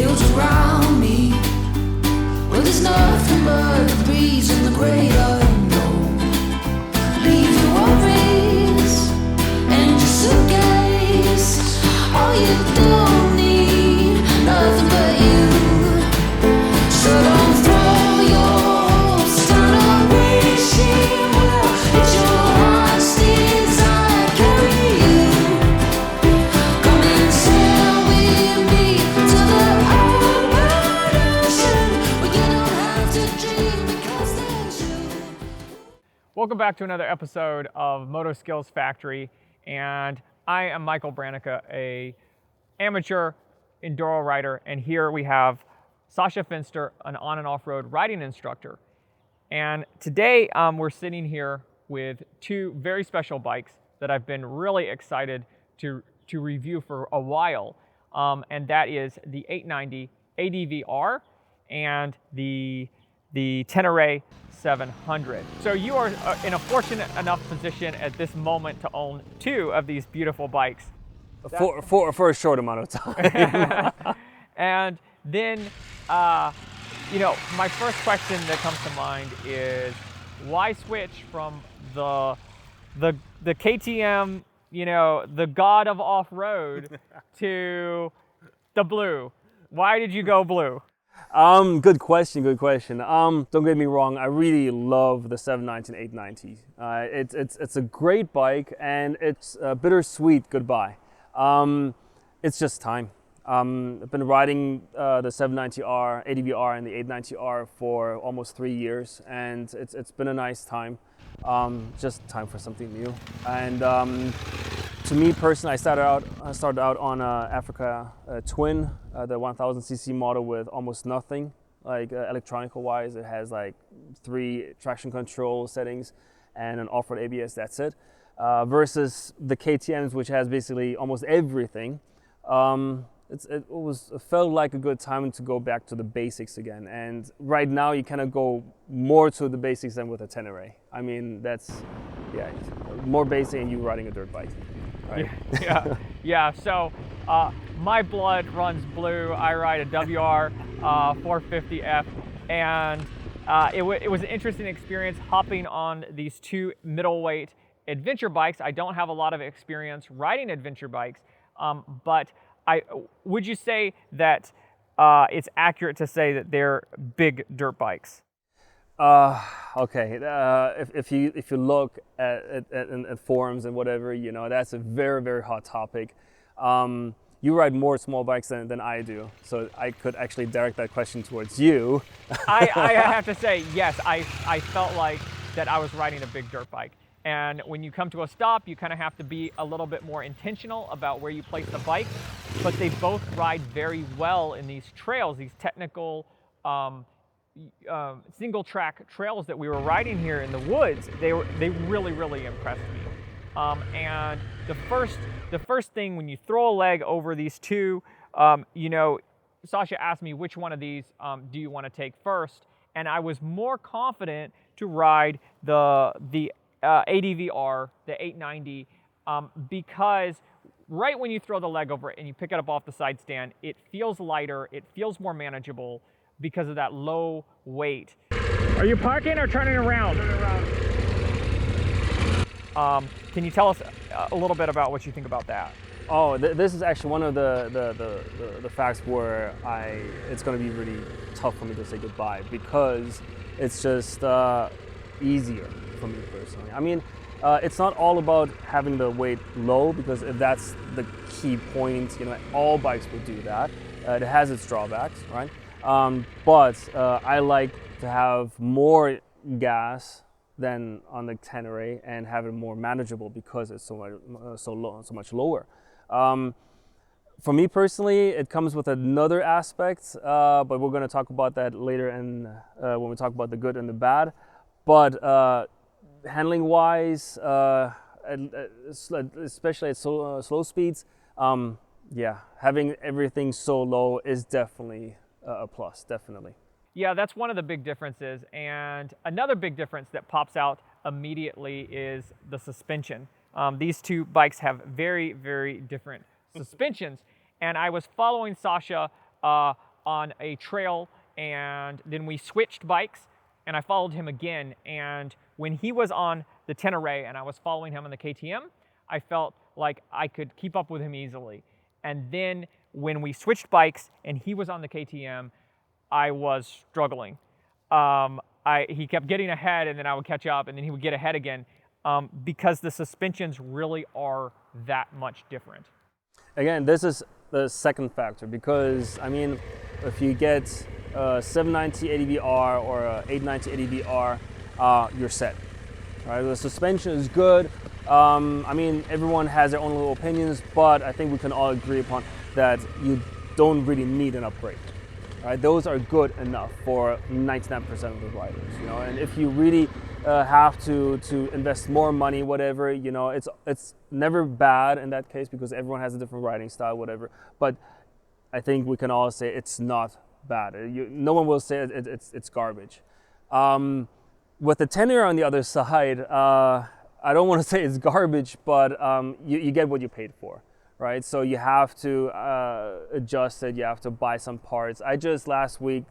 fields around me, where there's nothing but the breeze and the great unknown. Leave your worries and your suitcase. All you don't need, nothing but you. So don't throw your hopes down a wishing well. It's your heart's desire carry you. Come and sail with me to the open ocean, where you don't have to dream because there's you. Welcome back to another episode of Moto Skills Factory, and I am Michael Branica, a amateur enduro rider, and here we have Sasha Finster, an on and off-road riding instructor. And today we're sitting here with two very special bikes that I've been really excited to review for a while, and that is the 890 ADV-R and the Tenere 700. So you are in a fortunate enough position at this moment to own two of these beautiful bikes. For a short amount of time. And then, my first question that comes to mind is, why switch from the KTM, the god of off-road, to the blue? Why did you go blue? Good question. Don't get me wrong, I really love the 790 and 890. It's a great bike, and it's a bittersweet goodbye. It's just time. I've been riding the 790R, ADV-R, and the 890R for almost 3 years, and it's been a nice time. Just time for something new. And to me personally, I started out on Africa Twin, the 1000cc model with almost nothing, like electronical wise. It has like 3 traction control settings and an off-road ABS. That's it. Versus the KTMs, which has basically almost everything. It felt like a good time to go back to the basics again. And right now you kind of go more to the basics than with a Tenere. I mean, that's, more basic and you riding a dirt bike, right? Yeah. So my blood runs blue. I ride a WR 450F, and it was an interesting experience hopping on these two middleweight adventure bikes. I don't have a lot of experience riding adventure bikes, but would you say that it's accurate to say that they're big dirt bikes? Okay. If you look at forums and whatever, that's a very, very hot topic. You ride more small bikes than I do, so I could actually direct that question towards you. I have to say, yes, I felt like that I was riding a big dirt bike. And when you come to a stop, you kind of have to be a little bit more intentional about where you place the bike. But they both ride very well in these trails, these technical single track trails that we were riding here in the woods. They really, really impressed me. And the first thing when you throw a leg over these two, Sasha asked me which one of these do you want to take first, and I was more confident to ride the ADV-R, the 890, because right when you throw the leg over it and you pick it up off the side stand, it feels lighter, it feels more manageable because of that low weight. Are you parking or turning around? Turning around. Can you tell us a little bit about what you think about that? Oh, this is actually one of the facts where it's going to be really tough for me to say goodbye, because it's just easier for me personally. I mean, it's not all about having the weight low, because if that's the key point, all bikes will do that. It has its drawbacks, right? But I like to have more gas than on the Tenere and have it more manageable because it's so much lower. For me personally, it comes with another aspect, but we're going to talk about that later when we talk about the good and the bad. But handling wise, especially at slow speeds, having everything so low is definitely a plus, definitely. Yeah, that's one of the big differences. And another big difference that pops out immediately is the suspension. These two bikes have very, very different suspensions. And I was following Sasha on a trail, and then we switched bikes, and I followed him again. And when he was on the Tenere and I was following him on the KTM, I felt like I could keep up with him easily. And then when we switched bikes and he was on the KTM, I was struggling. He kept getting ahead, and then I would catch up, and then he would get ahead again, because the suspensions really are that much different. Again, this is the second factor, because I mean, if you get a 790 ADV-R or a 890 ADV-R, you're set. Right? The suspension is good. I mean, everyone has their own little opinions, but I think we can all agree upon that you don't really need an upgrade. Right? Those are good enough for 99% of the riders, you know. And if you really have to invest more money, whatever, you know, it's never bad in that case, because everyone has a different riding style, whatever. But I think we can all say it's not bad. No one will say it's garbage. With the Tenere on the other side, I don't want to say it's garbage, but you get what you paid for. Right, so you have to adjust it. You have to buy some parts. I just last week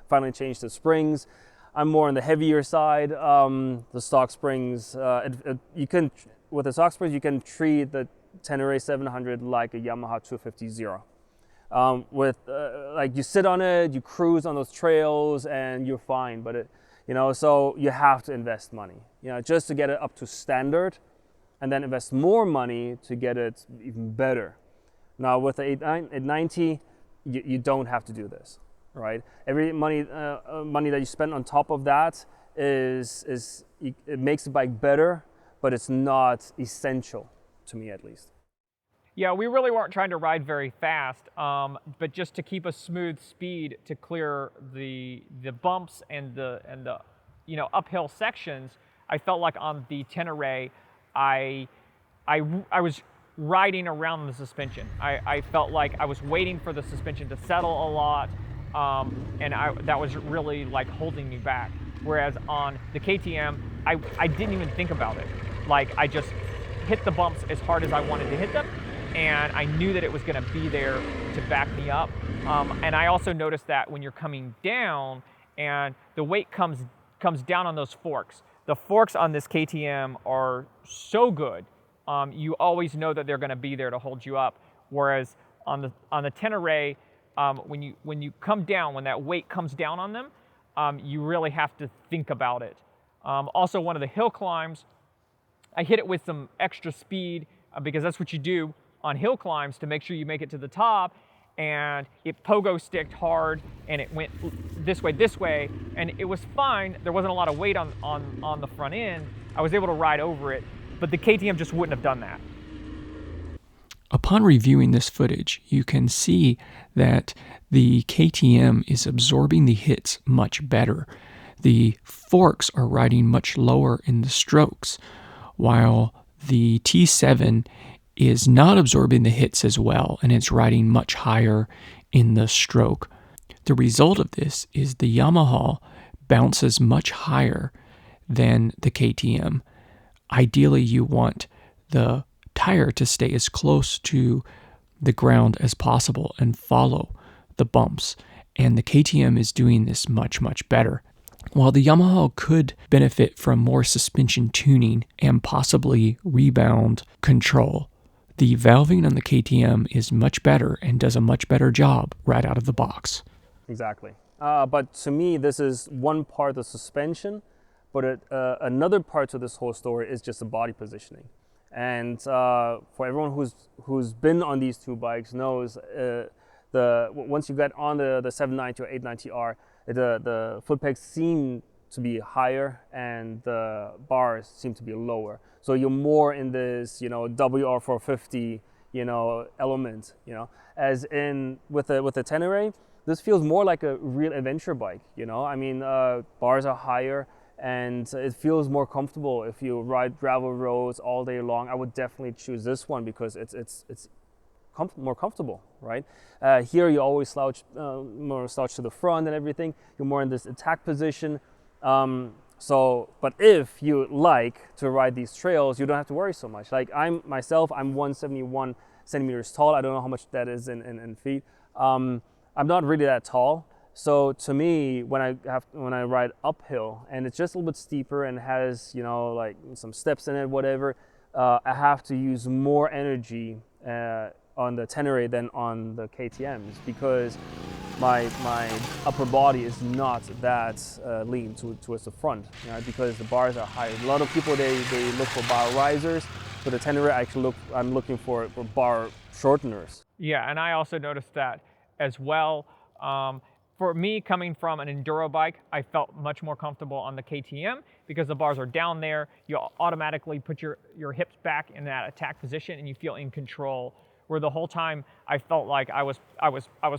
finally changed the springs. I'm more on the heavier side. The stock springs, with the stock springs, you can treat the Tenere 700 like a Yamaha 250-0. Like you sit on it, you cruise on those trails, and you're fine. But so you have to invest money, just to get it up to standard, and then invest more money to get it even better. Now with the 890, you don't have to do this, right? Every money that you spend on top of that it makes the bike better, but it's not essential, to me at least. Yeah, we really weren't trying to ride very fast, but just to keep a smooth speed to clear the bumps and the uphill sections. I felt like on the Tenere, I was riding around the suspension. I felt like I was waiting for the suspension to settle a lot, and that was really like holding me back. Whereas on the KTM, I didn't even think about it. Like I just hit the bumps as hard as I wanted to hit them, and I knew that it was going to be there to back me up. And I also noticed that when you're coming down and the weight comes down on those forks. The forks on this KTM are so good. You always know that they're going to be there to hold you up. Whereas on the Tenere, when you come down, when that weight comes down on them, you really have to think about it. Also, one of the hill climbs, I hit it with some extra speed because that's what you do on hill climbs to make sure you make it to the top. And it pogo sticked hard, and it went this way, and it was fine. There wasn't a lot of weight on the front end. I was able to ride over it, but the KTM just wouldn't have done that. Upon reviewing this footage, you can see that the KTM is absorbing the hits much better. The forks are riding much lower in the strokes, while the T7 is not absorbing the hits as well, and it's riding much higher in the stroke. The result of this is the Yamaha bounces much higher than the KTM. Ideally, you want the tire to stay as close to the ground as possible and follow the bumps, and the KTM is doing this much, much better. While the Yamaha could benefit from more suspension tuning and possibly rebound control, the valving on the KTM is much better and does a much better job right out of the box. Exactly. But to me, this is one part of the suspension, but another part to this whole story is just the body positioning. And for everyone who's been on these two bikes knows once you get on the 790 or 890R, the foot pegs seem to be higher and the bars seem to be lower. So you're more in this, WR450, element, as in with the Tenere, this feels more like a real adventure bike, I mean, bars are higher and it feels more comfortable. If you ride gravel roads all day long, I would definitely choose this one because it's more comfortable, right? Here you always more slouch to the front and everything. You're more in this attack position. But if you like to ride these trails, you don't have to worry so much. Like I'm 171 centimeters tall. I don't know how much that is in feet. I'm not really that tall. So to me, when I ride uphill and it's just a little bit steeper and has, you know, like some steps in it, whatever, I have to use more energy on the Tenere than on the KTMs because my upper body is not that lean towards the front, you know, because the bars are higher. A lot of people they look for bar risers, but the Tenere I'm looking for bar shorteners. Yeah, and I also noticed that as well. For me, coming from an enduro bike, I felt much more comfortable on the KTM because the bars are down there. You automatically put your hips back in that attack position and you feel in control. Where the whole time I felt like I was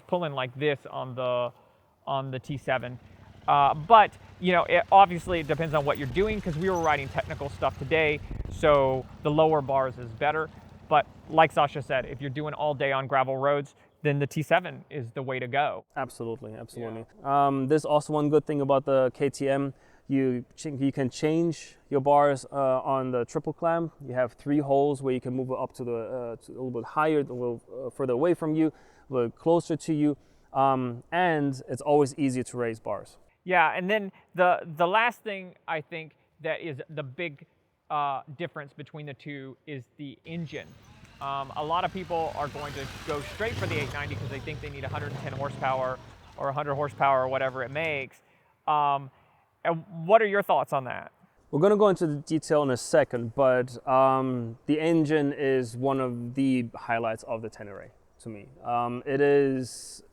pulling like this on the T7. But you know, obviously it depends on what you're doing because we were riding technical stuff today, so the lower bars is better. But like Sasha said, if you're doing all day on gravel roads, then the T7 is the way to go. Absolutely. Yeah. There's also one good thing about the KTM. You can change your bars on the triple clamp. You have 3 holes where you can move it up to a little bit higher, a little further away from you, a little closer to you, and it's always easier to raise bars. Yeah, and then the last thing I think that is the big difference between the two is the engine. A lot of people are going to go straight for the 890 because they think they need 110 horsepower or 100 horsepower or whatever it makes. And what are your thoughts on that? We're going to go into the detail in a second, but the engine is one of the highlights of the Tenere to me. It is,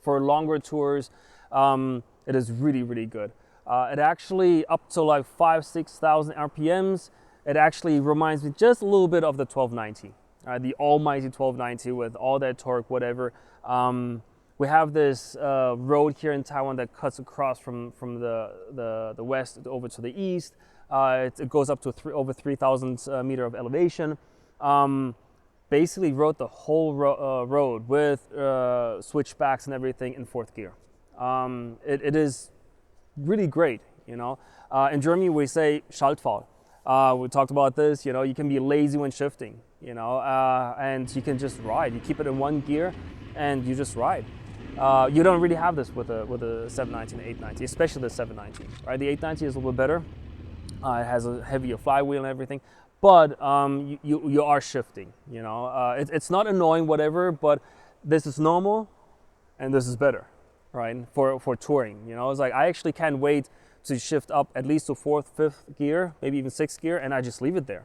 for longer tours, it is really, really good. It actually, up to like 5,000-6,000 RPMs, it actually reminds me just a little bit of the 1290, the almighty 1290 with all that torque, whatever. We have this road here in Taiwan that cuts across from the west over to the east. It goes up to over 3,000 meter of elevation. Basically rode the whole road with switchbacks and everything in 4th gear. It is really great, you know. In Germany we say Schaltfaul. We talked about this, you know, you can be lazy when shifting, you know, and you can just ride. You keep it in 1 gear and you just ride. You don't really have this with a 790 and 890, especially the 790, right? The 890 is a little bit better. It has a heavier flywheel and everything, but you are shifting, you know. It's not annoying, whatever, but this is normal and this is better, right? For touring, you know. It's like I actually can't wait to shift up at least to 4th, 5th gear, maybe even 6th gear, and I just leave it there,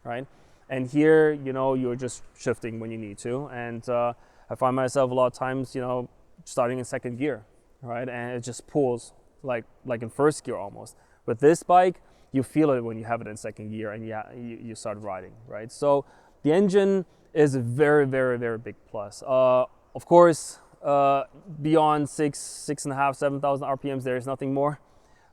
right? And here, you know, you're just shifting when you need to, and I find myself a lot of times, you know, starting in 2nd gear, right? And it just pulls like in 1st gear almost. With this bike, you feel it when you have it in 2nd gear and you start riding, right? So the engine is a very, very, very big plus. Of course, beyond 6.5, 7,000 RPMs, there is nothing more.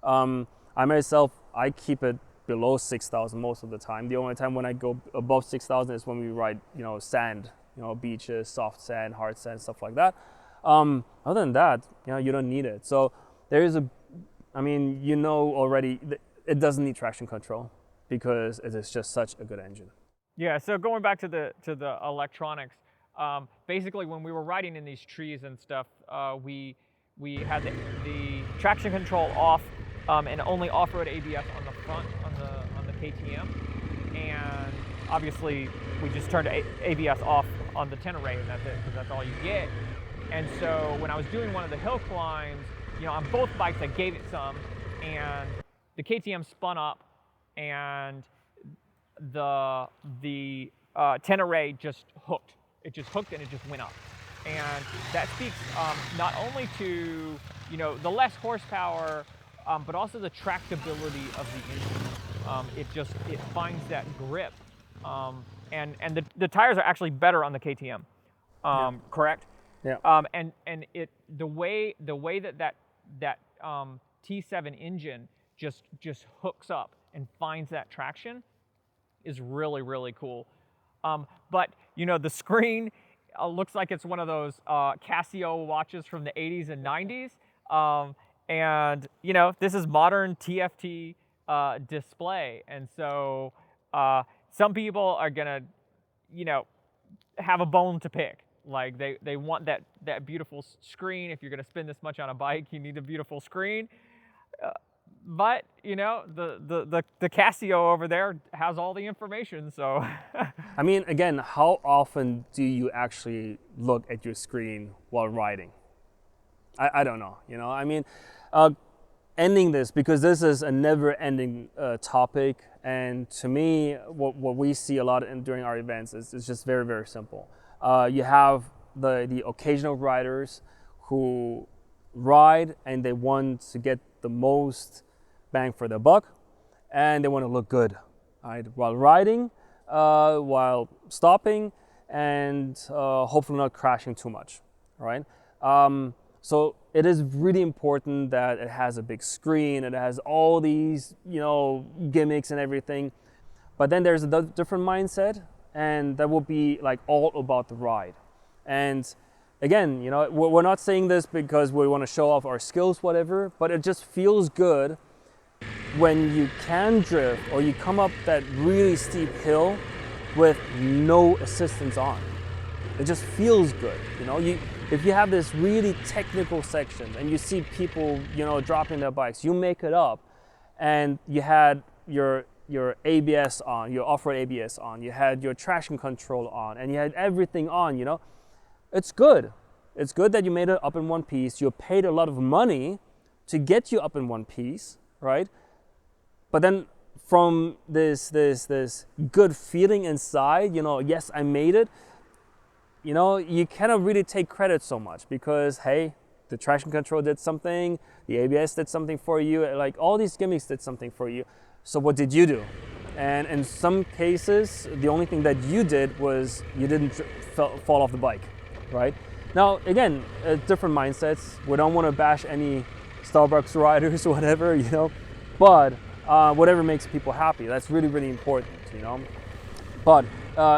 I myself, I keep it below 6,000 most of the time. The only time when I go above 6,000 is when we ride, you know, sand, you know, beaches, soft sand, hard sand, stuff like that. Other than that, you know, you don't need it. So there is I mean, you know already, it doesn't need traction control because it is just such a good engine. Yeah, so going back to the electronics, basically when we were riding in these trees and stuff, we had the traction control off and only off-road ABS on the front on the KTM, and obviously we just turned ABS off on the Tenere, and that's it, because that's all you get. And so when I was doing one of the hill climbs, you know, on both bikes I gave it some, and the KTM spun up, and the Tenere just hooked. It just hooked and it just went up. And that speaks not only to, you know, the less horsepower, but also the tractability of the engine. It finds that grip, and the tires are actually better on the KTM, Yeah. correct? Yeah. And the way that T7 engine just hooks up and finds that traction is really, really cool. But you know, the screen looks like it's one of those Casio watches from the 80s and 90s. And you know, this is modern TFT display, and so some people are gonna, you know, have a bone to pick. Like they want that beautiful screen. If you're going to spend this much on a bike, you need a beautiful screen. But you know, the Casio over there has all the information. So I mean, again, how often do you actually look at your screen while riding? I don't know. You know, I mean, ending this, because this is a never-ending topic, and to me, what we see a lot during our events is just very, very simple. You have the occasional riders who ride and they want to get the most bang for their buck, and they want to look good, right, while riding, while stopping, and hopefully not crashing too much, right? So it is really important that it has a big screen, it has all these, you know, gimmicks and everything. But then there's a different mindset, and that will be like all about the ride. And again, you know, we're not saying this because we want to show off our skills, whatever, but it just feels good when you can drift or you come up that really steep hill with no assistance on. It just feels good, you know. If you have this really technical section and you see people, you know, dropping their bikes, you make it up, and you had your ABS on, your off-road ABS on, you had your traction control on, and you had everything on, you know. It's good. It's good that you made it up in one piece. You paid a lot of money to get you up in one piece, right? But then from this good feeling inside, you know, yes, I made it. You know, you cannot really take credit so much because, hey, the traction control did something, the ABS did something for you, like all these gimmicks did something for you. So what did you do? And in some cases, the only thing that you did was you didn't fall off the bike, right? Now, again, different mindsets. We don't want to bash any Starbucks riders or whatever, you know, but whatever makes people happy, that's really, really important, you know. But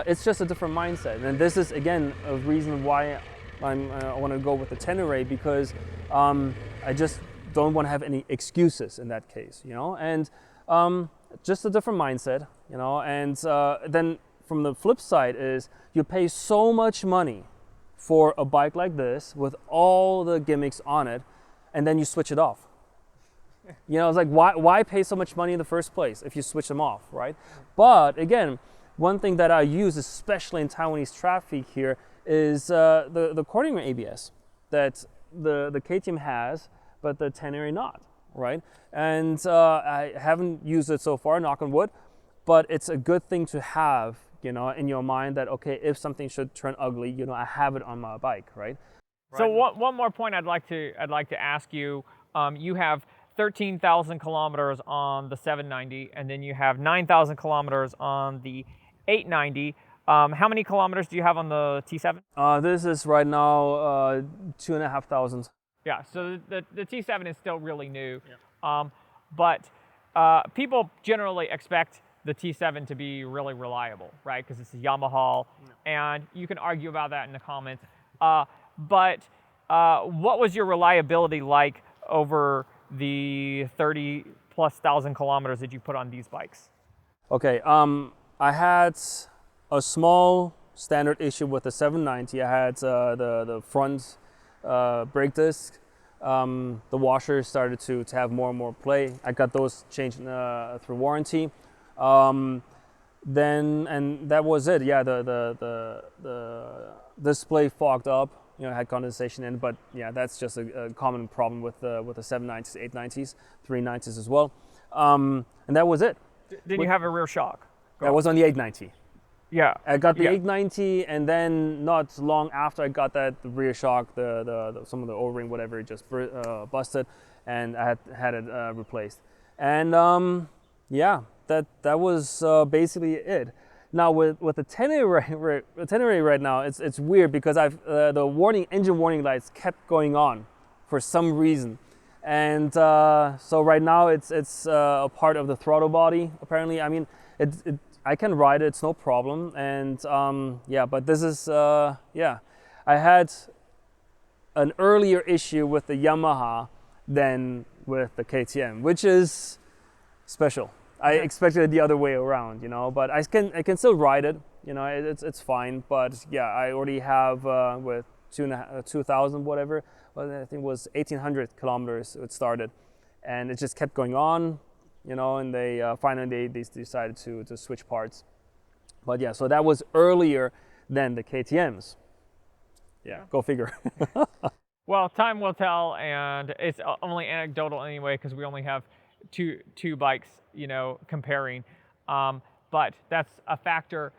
it's just a different mindset, and this is again a reason why I want to go with the Tenere, because I just don't want to have any excuses in that case, you know. And just a different mindset, you know. And then from the flip side is you pay so much money for a bike like this with all the gimmicks on it, and then you switch it off. You know, it's like why pay so much money in the first place if you switch them off, right? But again, one thing that I use, especially in Taiwanese traffic here, is the quartering ABS that the KTM has, but the Tenere not, right? And I haven't used it so far, knock on wood, but it's a good thing to have, you know, in your mind that, okay, if something should turn ugly, you know, I have it on my bike, right? So one more point I'd like to ask you. You have 13,000 kilometers on the 790, and then you have 9,000 kilometers on the 890. How many kilometers do you have on the T7? This is right now 2,500. Yeah, so the T7 is still really new. Yeah. But people generally expect the T7 to be really reliable, right? Because it's a Yamaha, and you can argue about that in the comments. But what was your reliability like over the 30,000+ kilometers that you put on these bikes? Okay, I had a small standard issue with the 790. I had the front brake disc. The washers started to have more and more play. I got those changed through warranty. Then, and that was it. Yeah, the display fogged up. You know, had condensation in, but yeah, that's just a common problem with the 790s, 890s, 390s as well. And that was it. Didn't you have a rear shock? I was on the 890. Yeah. I got the 890, and then not long after I got that, the rear shock, some of the O-ring, whatever, it just busted, and I had it replaced. And yeah, that was basically it. Now with the Tenere right now, it's weird because the engine warning lights kept going on for some reason, and so right now it's a part of the throttle body apparently. I mean, I can ride it, it's no problem, and yeah, but this is yeah, I had an earlier issue with the Yamaha than with the KTM, which is special. I expected it the other way around, you know, but I can still ride it. You know, it's fine. But yeah, I already have with 2,000 whatever. Well, I think it was 1,800 kilometers it started, and it just kept going on. You know, and they finally they decided to switch parts. But yeah, so that was earlier than the KTMs. Yeah, go figure. Well, time will tell, and it's only anecdotal anyway because we only have two bikes, you know, comparing. But that's a factor.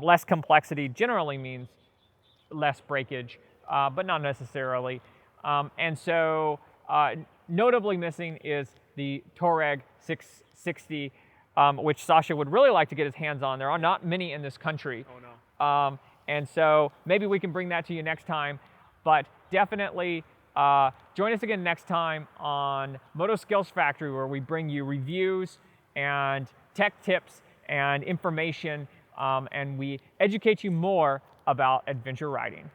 Less complexity generally means less breakage, but not necessarily. And so, notably missing is the Touareg 660, which Sasha would really like to get his hands on. There are not many in this country. Oh no. And so maybe we can bring that to you next time. But definitely join us again next time on Moto Skills Factory, where we bring you reviews and tech tips and information, and we educate you more about adventure riding.